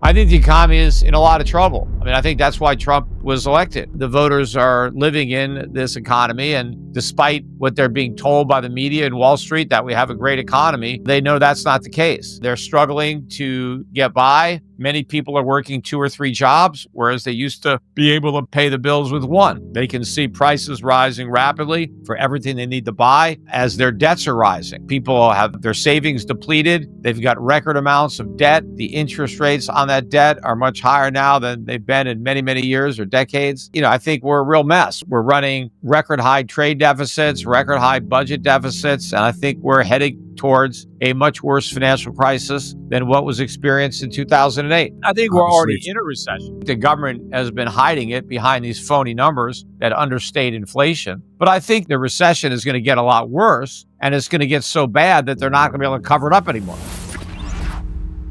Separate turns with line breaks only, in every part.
I think the economy is in a lot of trouble. I mean, I think that's why Trump was elected. The voters are living in this economy, and despite what they're being told by the media and Wall Street that we have a great economy, they know that's not the case. They're struggling to get by. Many people are working 2 or 3 jobs, whereas they used to be able to pay the bills with one. They can see prices rising rapidly for everything they need to buy as their debts are rising. People have their savings depleted. They've got record amounts of debt. The interest rates on that debt are much higher now than they've been in many, many years or decades. I think we're a real mess. We're running record high trade deficits, record high budget deficits, and I think we're heading towards a much worse financial crisis than what was experienced in 2008. I think we're already in a recession. The government has been hiding it behind these phony numbers that understate inflation. But I think the recession is going to get a lot worse, and it's going to get so bad that they're not going to be able to cover it up anymore.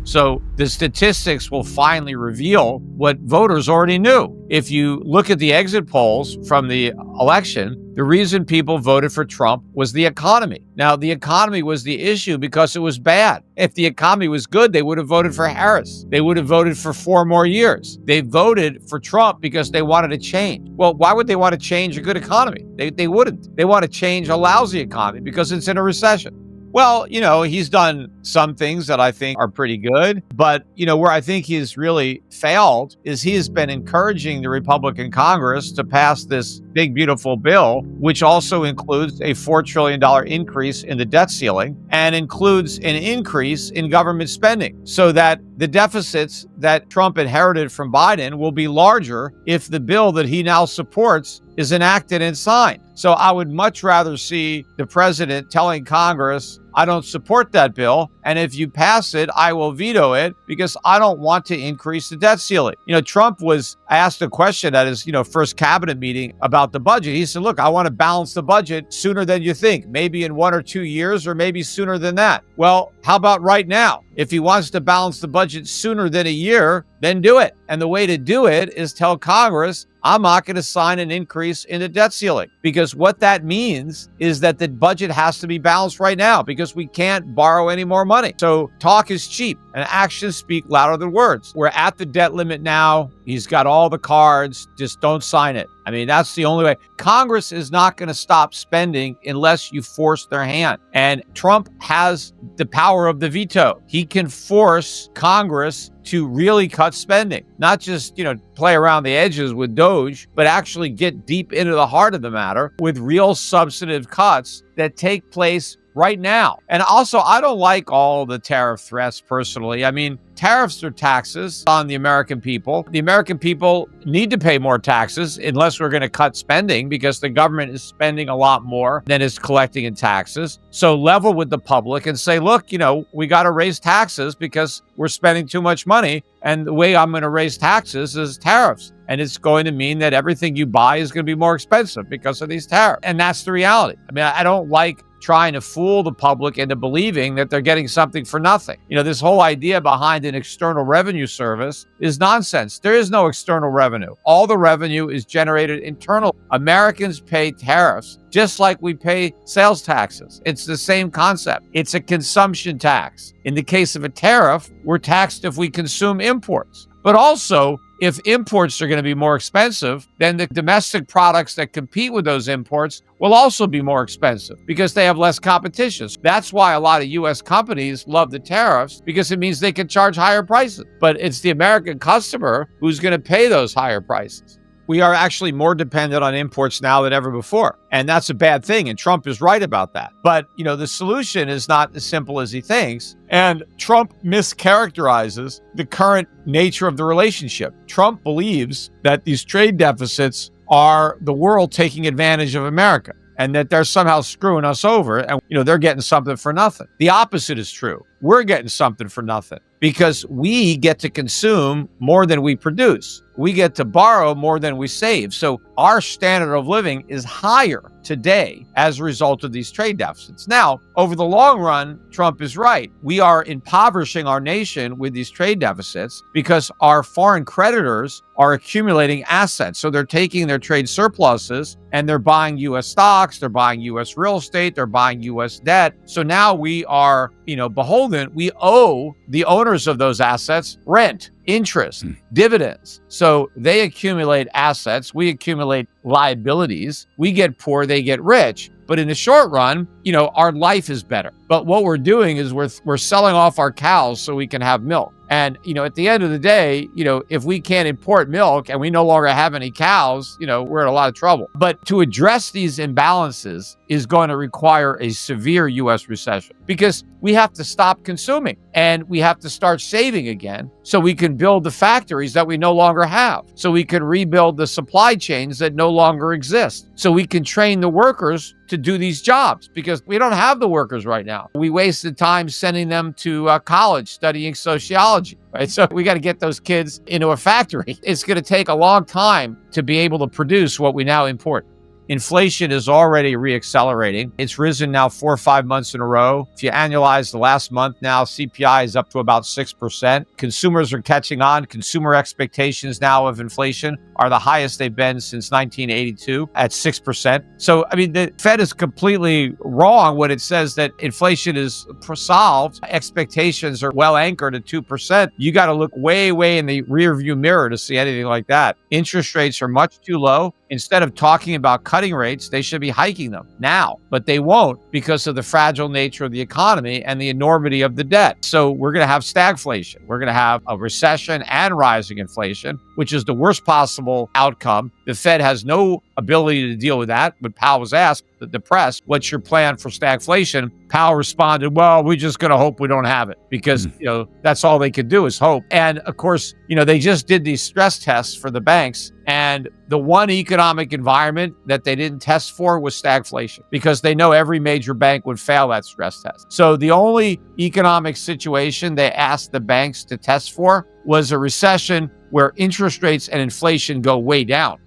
So the statistics will finally reveal what voters already knew. If you look at the exit polls from the election, the reason people voted for Trump was the economy. Now, the economy was the issue because it was bad. If the economy was good, they would have voted for Harris. They would have voted for 4 more years. They voted for Trump because they wanted to change. Well, why would they want to change a good economy? They wouldn't. They want to change a lousy economy because it's in a recession. Well, he's done some things that I think are pretty good, but, where I think he's really failed is he has been encouraging the Republican Congress to pass this big, beautiful bill, which also includes a $4 trillion increase in the debt ceiling and includes an increase in government spending so that the deficits that Trump inherited from Biden will be larger if the bill that he now supports is enacted and signed. So I would much rather see the president telling Congress, I don't support that bill, and if you pass it, I will veto it because I don't want to increase the debt ceiling. Trump was asked a question at his, first cabinet meeting about the budget. He said, look, I want to balance the budget sooner than you think, maybe in 1 or 2 years, or maybe sooner than that. Well, how about right now? If he wants to balance the budget sooner than a year, then do it. And the way to do it is tell Congress, I'm not going to sign an increase in the debt ceiling, because what that means is that the budget has to be balanced right now because we can't borrow any more money. So talk is cheap and actions speak louder than words. We're at the debt limit now. He's got all the cards. Just don't sign it. I mean, that's the only way. Congress is not going to stop spending unless you force their hand. And Trump has the power of the veto. He can force Congress to really cut spending, not just, play around the edges with Doge, but actually get deep into the heart of the matter with real substantive cuts that take place right now. And also, I don't like all the tariff threats personally. I mean, tariffs are taxes on the American people. The American people need to pay more taxes unless we're going to cut spending because the government is spending a lot more than it's collecting in taxes. So level with the public and say, look, we got to raise taxes because we're spending too much money. And the way I'm going to raise taxes is tariffs. And it's going to mean that everything you buy is going to be more expensive because of these tariffs. And that's the reality. I mean, I don't like trying to fool the public into believing that they're getting something for nothing. This whole idea behind an external revenue service is nonsense. There is no external revenue. All the revenue is generated internal. Americans pay tariffs just like we pay sales taxes. It's the same concept. It's a consumption tax. In the case of a tariff, we're taxed if we consume imports. But also, if imports are going to be more expensive, then the domestic products that compete with those imports will also be more expensive because they have less competition. That's why a lot of U.S. companies love the tariffs, because it means they can charge higher prices. But it's the American customer who's going to pay those higher prices. We are actually more dependent on imports now than ever before. And that's a bad thing. And Trump is right about that. But, the solution is not as simple as he thinks. And Trump mischaracterizes the current nature of the relationship. Trump believes that these trade deficits are the world taking advantage of America and that they're somehow screwing us over and, they're getting something for nothing. The opposite is true. We're getting something for nothing because we get to consume more than we produce. We get to borrow more than we save. So our standard of living is higher today as a result of these trade deficits. Now, over the long run, Trump is right. We are impoverishing our nation with these trade deficits because our foreign creditors are accumulating assets. So they're taking their trade surpluses and they're buying U.S. stocks, they're buying U.S. real estate, they're buying U.S. debt. So now we are, beholden. We owe the owners of those assets rent interest, dividends. So they accumulate assets, we accumulate liabilities, we get poor, they get rich. But in the short run, our life is better. But what we're doing is we're selling off our cows so we can have milk. And, at the end of the day, if we can't import milk and we no longer have any cows, we're in a lot of trouble. But to address these imbalances is going to require a severe U.S. recession because we have to stop consuming and we have to start saving again so we can build the factories that we no longer have, so we can rebuild the supply chains that no longer exist, so we can train the workers to do these jobs because we don't have the workers right now. We wasted time sending them to college studying sociology, right? So we got to get those kids into a factory. It's going to take a long time to be able to produce what we now import. Inflation is already reaccelerating. It's risen now 4 or 5 months in a row. If you annualize the last month now, CPI is up to about 6%. Consumers are catching on. Consumer expectations now of inflation are the highest they've been since 1982 at 6%. So, the Fed is completely wrong when it says that inflation is solved. Expectations are well anchored at 2%. You got to look way, way in the rearview mirror to see anything like that. Interest rates are much too low. Instead of talking about cutting rates, they should be hiking them now, but they won't because of the fragile nature of the economy and the enormity of the debt. So we're going to have stagflation. We're going to have a recession and rising inflation, which is the worst possible outcome. The Fed has no ability to deal with that. But Powell was asked, the press, what's your plan for stagflation? Powell responded, well, we're just going to hope we don't have it because, that's all they could do is hope. And of course, they just did these stress tests for the banks. And the one economic environment that they didn't test for was stagflation because they know every major bank would fail that stress test. So the only economic situation they asked the banks to test for was a recession where interest rates and inflation go way down.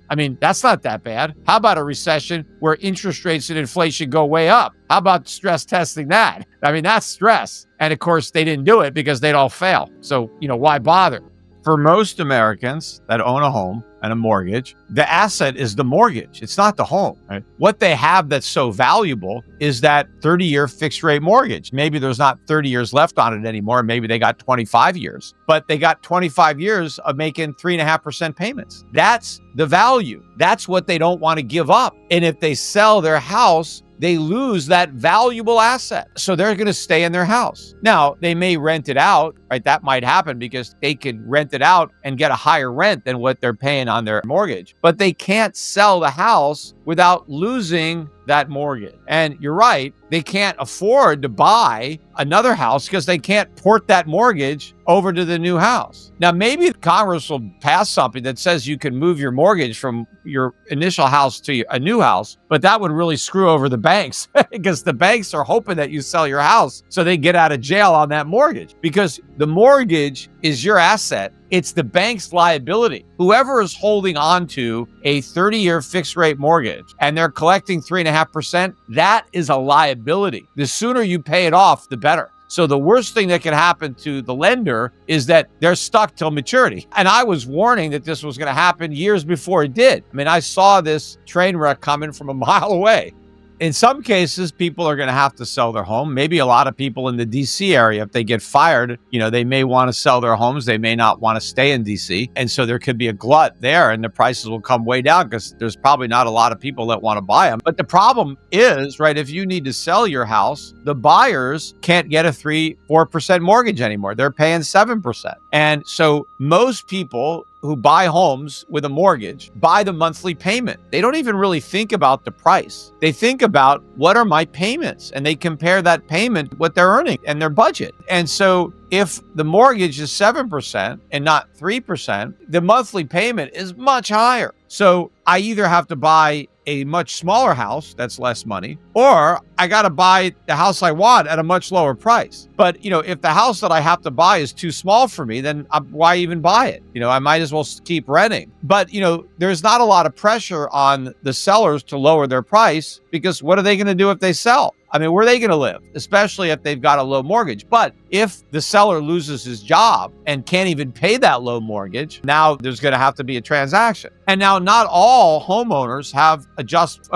That's not that bad. How about a recession where interest rates and inflation go way up? How about stress testing that? That's stress. And of course, they didn't do it because they'd all fail. So, why bother? For most Americans that own a home and a mortgage, the asset is the mortgage. It's not the home, right? What they have that's so valuable is that 30-year fixed rate mortgage. Maybe there's not 30 years left on it anymore. Maybe they got 25 years, but they got 25 years of making 3.5% payments. That's the value. That's what they don't want to give up. And if they sell their house, they lose that valuable asset. So they're going to stay in their house. Now, they may rent it out, right? That might happen because they can rent it out and get a higher rent than what they're paying on their mortgage. But they can't sell the house without losing that mortgage. And you're right, they can't afford to buy another house because they can't port that mortgage over to the new house. Now, maybe Congress will pass something that says you can move your mortgage from your initial house to a new house, but that would really screw over the banks because the banks are hoping that you sell your house so they get out of jail on that mortgage because the mortgage is your asset. It's the bank's liability. Whoever is holding on to a 30-year fixed rate mortgage and they're collecting 3.5%, that is a liability. The sooner you pay it off, the better. So the worst thing that can happen to the lender is that they're stuck till maturity. And I was warning that this was going to happen years before it did. I saw this train wreck coming from a mile away. In some cases, people are going to have to sell their home. Maybe a lot of people in the DC area, if they get fired, they may want to sell their homes. They may not want to stay in DC. And so there could be a glut there and the prices will come way down because there's probably not a lot of people that want to buy them. But the problem is, right, if you need to sell your house, the buyers can't get a 3-4% mortgage anymore. They're paying 7%. And so most people who buy homes with a mortgage buy the monthly payment. They don't even really think about the price. They think about what are my payments and they compare that payment what they're earning and their budget. And so if the mortgage is 7% and not 3%, the monthly payment is much higher. So I either have to buy a much smaller house that's less money, or I got to buy the house I want at a much lower price. But, if the house that I have to buy is too small for me, then why even buy it? I might as well keep renting. But, there's not a lot of pressure on the sellers to lower their price because what are they going to do if they sell? I mean, where are they going to live, especially if they've got a low mortgage? But if the seller loses his job and can't even pay that low mortgage, now there's going to have to be a transaction. And now not all homeowners have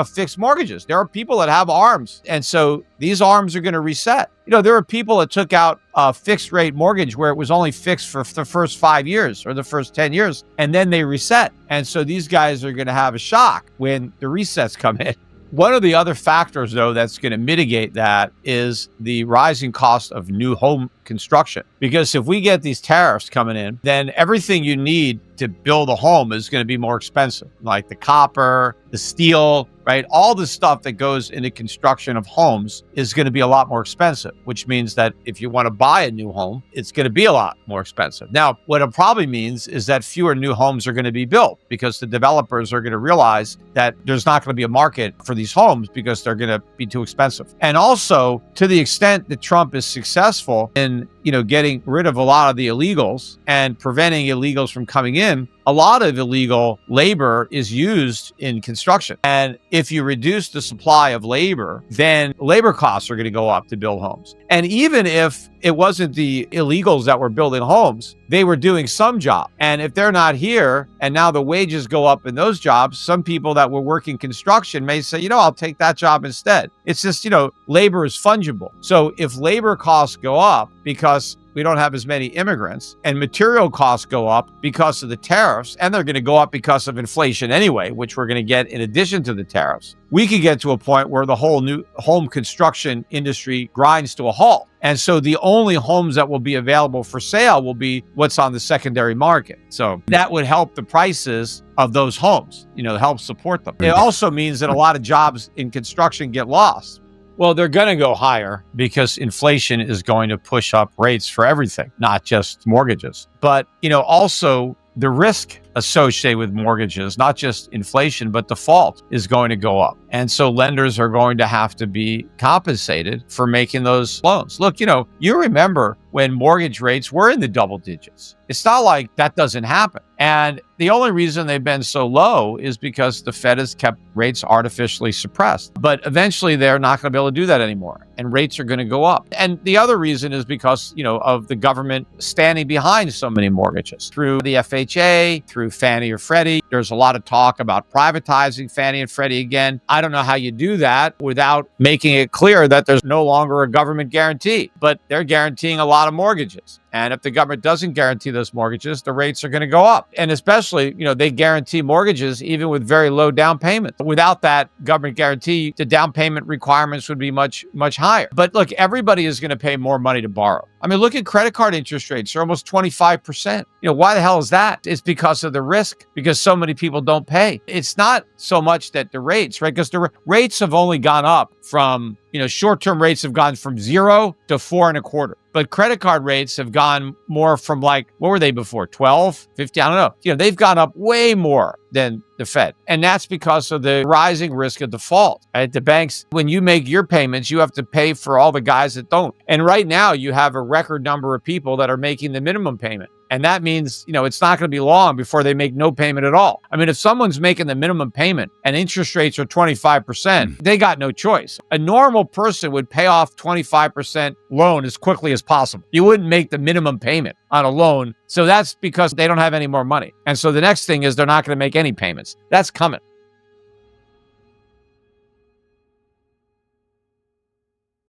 fixed mortgages. There are people that have ARMs. And so these ARMs are going to reset. There are people that took out a fixed rate mortgage where it was only fixed for the first 5 years or the first 10 years, and then they reset. And so these guys are going to have a shock when the resets come in. One of the other factors, though, that's going to mitigate that is the rising cost of new home construction. Because if we get these tariffs coming in, then everything you need to build a home is going to be more expensive, like the copper, the steel, right? All the stuff that goes into construction of homes is going to be a lot more expensive, which means that if you want to buy a new home, it's going to be a lot more expensive. Now, what it probably means is that fewer new homes are going to be built because the developers are going to realize that there's not going to be a market for these homes because they're going to be too expensive. And also, to the extent that Trump is successful in getting rid of a lot of the illegals and preventing illegals from coming in, a lot of illegal labor is used in construction. And if you reduce the supply of labor, then labor costs are going to go up to build homes. And even if it wasn't the illegals that were building homes, they were doing some job. And if they're not here and now the wages go up in those jobs, some people that were working construction may say, I'll take that job instead. It's just, labor is fungible. So if labor costs go up because we don't have as many immigrants, and material costs go up because of the tariffs, and they're going to go up because of inflation anyway, which we're going to get in addition to the tariffs, we could get to a point where the whole new home construction industry grinds to a halt. And so the only homes that will be available for sale will be what's on the secondary market. So that would help the prices of those homes, help support them. It also means that a lot of jobs in construction get lost. Well, they're going to go higher because inflation is going to push up rates for everything, not just mortgages. But, also the risk associated with mortgages, not just inflation, but default is going to go up. And so lenders are going to have to be compensated for making those loans. Look, you remember when mortgage rates were in the double digits. It's not like that doesn't happen. And the only reason they've been so low is because the Fed has kept rates artificially suppressed. But eventually they're not going to be able to do that anymore. And rates are going to go up. And the other reason is because, of the government standing behind so many mortgages through the FHA, through Fannie or Freddie. There's a lot of talk about privatizing Fannie and Freddie again. I don't know how you do that without making it clear that there's no longer a government guarantee, but they're guaranteeing a lot of mortgages. And if the government doesn't guarantee those mortgages, the rates are going to go up. And especially, they guarantee mortgages even with very low down payments. Without that government guarantee, the down payment requirements would be much, much higher. But look, everybody is going to pay more money to borrow. I mean, look at credit card interest rates. They're almost 25%. Why the hell is that? It's because of the risk, because so many people don't pay. It's not so much that the rates, right? Because the rates have only gone up from, short-term rates have gone from 0 to 4.25%. But credit card rates have gone more from what were they before? 12, 15? I don't know. They've gone up way more than the Fed. And that's because of the rising risk of default. Right? The banks, when you make your payments, you have to pay for all the guys that don't. And right now you have a record number of people that are making the minimum payment. And that means, it's not going to be long before they make no payment at all. I mean, if someone's making the minimum payment and interest rates are 25%, they got no choice. A normal person would pay off 25% loan as quickly as possible. You wouldn't make the minimum payment on a loan. So that's because they don't have any more money. And so the next thing is they're not going to make any payments. That's coming.